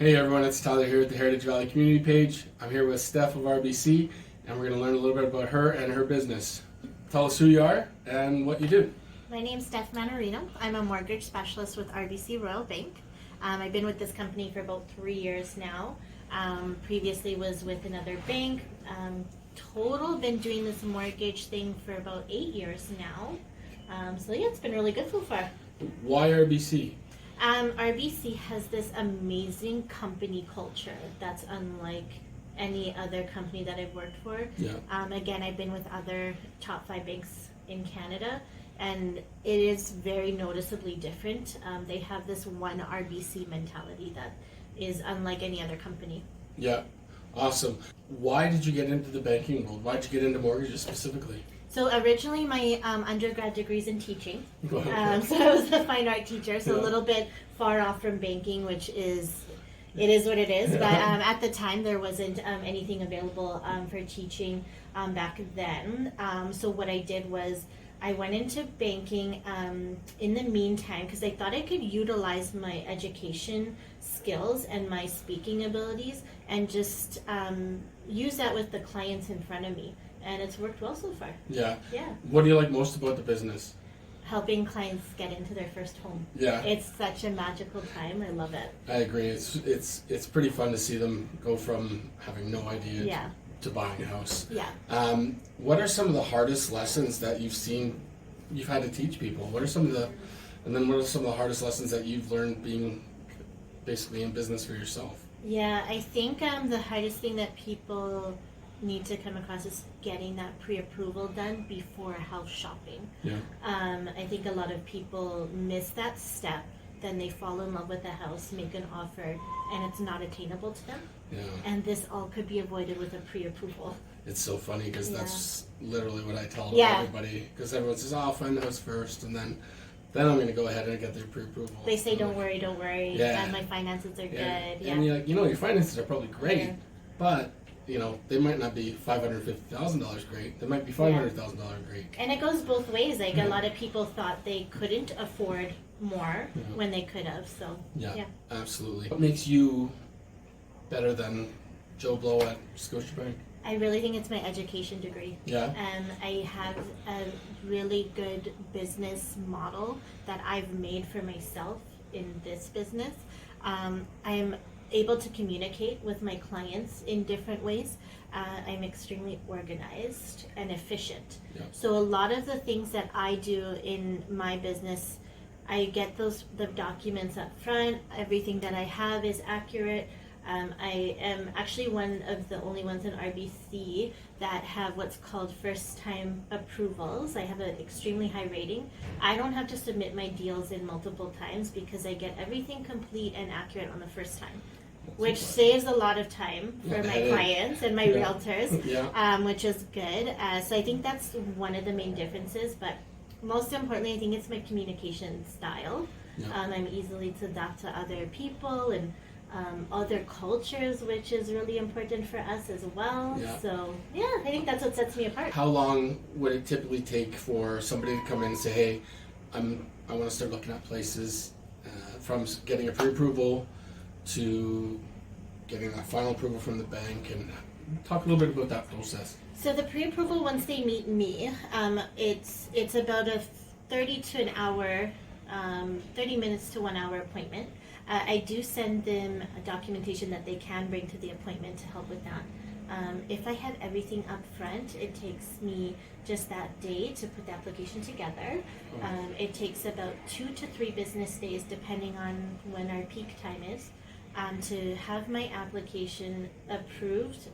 Hey everyone, it's Tyler here at the Heritage Valley Community Page. I'm here with Steph of RBC, and we're going to learn a little bit about her and her business. Tell us who you are and what you do. My name's Stefania Mannarino. I'm a mortgage specialist with RBC Royal Bank. I've been with this company for about 3 years now. Previously was with another bank. Total been doing this mortgage thing for about 8 years now. So yeah, it's been really good so far. Why RBC? RBC has this amazing company culture that's unlike any other company that I've worked for. Yeah. Again, I've been with other top 5 banks in Canada, and it is very noticeably different. They have this one RBC mentality that is unlike any other company. Yeah, awesome. Why did you get into the banking world? Why did you get into mortgages specifically? So originally my undergrad degree's in teaching, so I was a fine art teacher, so a little bit far off from banking, which is, it is what it is, but at the time there wasn't anything available for teaching back then. So what I did was I went into banking in the meantime because I thought I could utilize my education skills and my speaking abilities and just use that with the clients in front of me. And it's worked well so far. Yeah. Yeah. What do you like most about the business? Helping clients get into their first home. Yeah. It's such a magical time. I love it. I agree. It's pretty fun to see them go from having no idea to buying a house. Yeah. What are some of the hardest lessons that you've had to teach people? What are some of the hardest lessons that you've learned being basically in business for yourself? Yeah, I think the hardest thing that people need to come across is getting that pre-approval done before house shopping. Yeah. I think a lot of people miss that step, then they fall in love with the house, make an offer, and it's not attainable to them. Yeah. And this all could be avoided with a pre-approval. It's so funny because that's literally what I tell everybody, because everyone says, I'll find the house first, and then I'm going to go ahead and get their pre-approval. They say, don't worry, yeah. my finances are good. Yeah. And you're like, your finances are probably great, but they might not be $550,000 great. They might be $500,000 great. And it goes both ways. Like a lot of people thought they couldn't afford more when they could have. So yeah, absolutely. What makes you better than Joe Blow at Scotiabank? I really think it's my education degree. Yeah. I have a really good business model that I've made for myself in this business. I'm able to communicate with my clients in different ways. I'm extremely organized and efficient. Yeah. So a lot of the things that I do in my business, I get the documents up front. Everything that I have is accurate. I am actually one of the only ones in RBC that have what's called first-time approvals. I have an extremely high rating. I don't have to submit my deals in multiple times because I get everything complete and accurate on the first time, which saves a lot of time for my clients and my realtors, which is good. So I think that's one of the main differences, but most importantly, I think it's my communication style. I'm easily to adapt to other people and other cultures, which is really important for us as well. So I think that's what sets me apart. How long would it typically take for somebody to come in and say, hey, I want to start looking at places, from getting a pre-approval to getting that final approval from the bank, and talk a little bit about that process. So the pre-approval, once they meet me, it's about a 30 minutes to 1 hour appointment. I do send them a documentation that they can bring to the appointment to help with that. If I have everything up front, it takes me just that day to put the application together. It takes about 2 to 3 business days, depending on when our peak time is, to have my application approved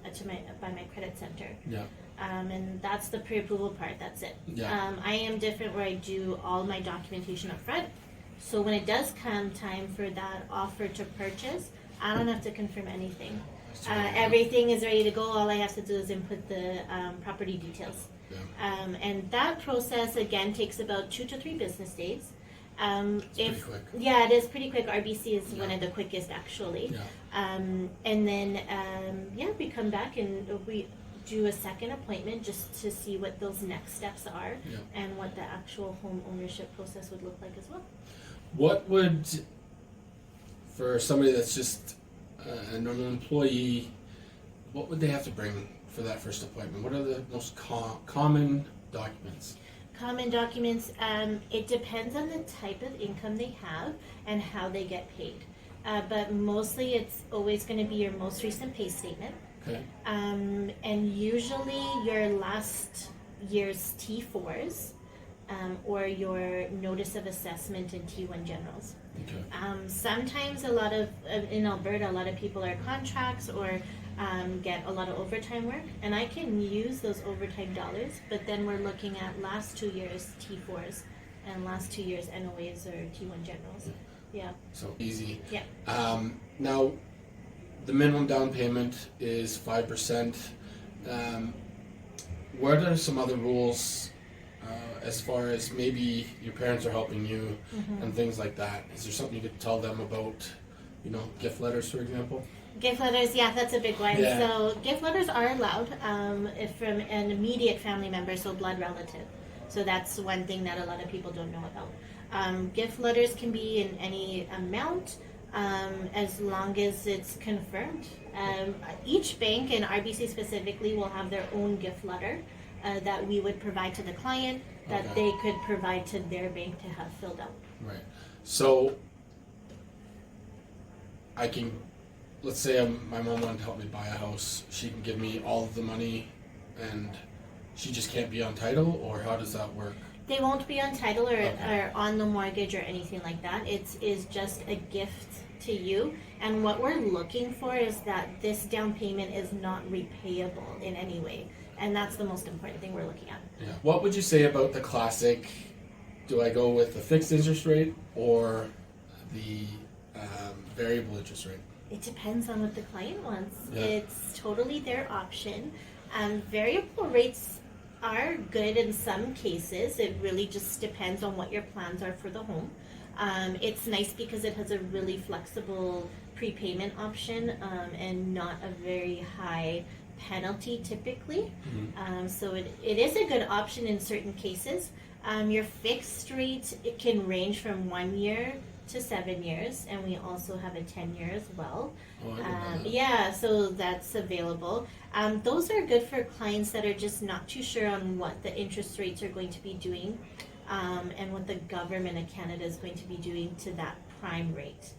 by my credit center. Yeah. And that's the pre-approval part. That's it. Yeah. I am different where I do all my documentation up front. So when it does come time for that offer to purchase, I don't have to confirm anything. Everything is ready to go. All I have to do is input the property details. Yeah. And that process, again, takes about 2 to 3 business days. Pretty quick. Yeah, it is pretty quick. RBC is one of the quickest, actually. Yeah. And then, we come back and we do a second appointment just to see what those next steps are and what the actual home ownership process would look like as well. What would, for somebody that's just and an employee, what would they have to bring for that first appointment? What are the most common documents? Common documents, it depends on the type of income they have and how they get paid. But mostly it's always going to be your most recent pay statement. Okay. And usually your last year's T4s or your notice of assessment in T1 generals. Okay. Sometimes in Alberta, a lot of people are contracts or get a lot of overtime work, and I can use those overtime dollars, but then we're looking at last 2 years T4s and last 2 years NOAs or T1 generals. Yeah. So easy. Yeah. Now, the minimum down payment is 5%. What are some other rules as far as maybe your parents are helping you and things like that? Is there something you could tell them about, gift letters, for example? Gift letters, yeah, that's a big one. Yeah. So gift letters are allowed if from an immediate family member, so blood relative. So that's one thing that a lot of people don't know about. Gift letters can be in any amount as long as it's confirmed. Each bank, and RBC specifically, will have their own gift letter that we would provide to the client that they could provide to their bank to have filled out. Right. So let's say my mom wanted to help me buy a house. She can give me all of the money and she just can't be on title, or how does that work? They won't be on title or on the mortgage or anything like that. It is just a gift to you. And what we're looking for is that this down payment is not repayable in any way. And that's the most important thing we're looking at. Yeah. What would you say about the classic, do I go with the fixed interest rate or the variable interest rate? It depends on what the client wants. Yeah. It's totally their option. Variable rates are good in some cases. It really just depends on what your plans are for the home. It's nice because it has a really flexible prepayment option and not a very high penalty typically. So it is a good option in certain cases. Your fixed rate, it can range from 1 year to 7 years, and we also have a 10-year as well. Oh, I didn't know that. Yeah, so that's available. Those are good for clients that are just not too sure on what the interest rates are going to be doing and what the government of Canada is going to be doing to that prime rate.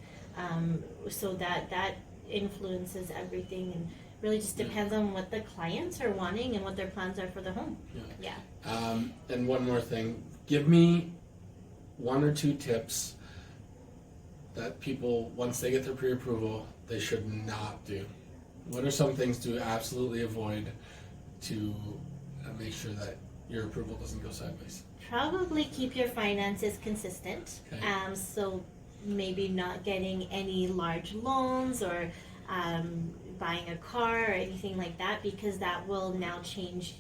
So that influences everything, and really just depends on what the clients are wanting and what their plans are for the home. Yeah. And one more thing, give me 1 or 2 tips that people, once they get their pre-approval, they should not do. What are some things to absolutely avoid to make sure that your approval doesn't go sideways? Probably keep your finances consistent. Okay. So maybe not getting any large loans or buying a car or anything like that, because that will now change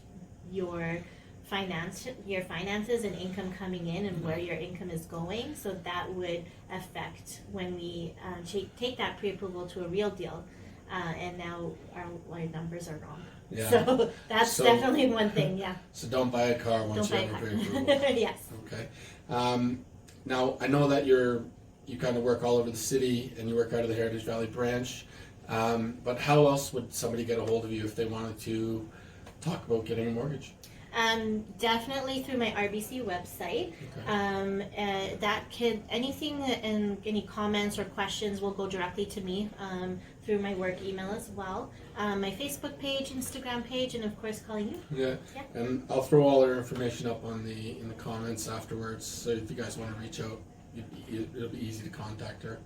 your finances and income coming in and where your income is going. So that would affect when we take that pre-approval to a real deal, and now our numbers are wrong. Yeah. So that's definitely one thing. Yeah. So don't buy a car once you have a pre-approval. Yes. Okay. Now I know that you kind of work all over the city and you work out of the Heritage Valley branch. But how else would somebody get a hold of you if they wanted to talk about getting a mortgage? Definitely through my RBC website. Okay. Anything and any comments or questions will go directly to me through my work email as well. My Facebook page, Instagram page, and of course calling you. Yeah. And I'll throw all our information up in the comments afterwards. So if you guys want to reach out, it'll be easy to contact her.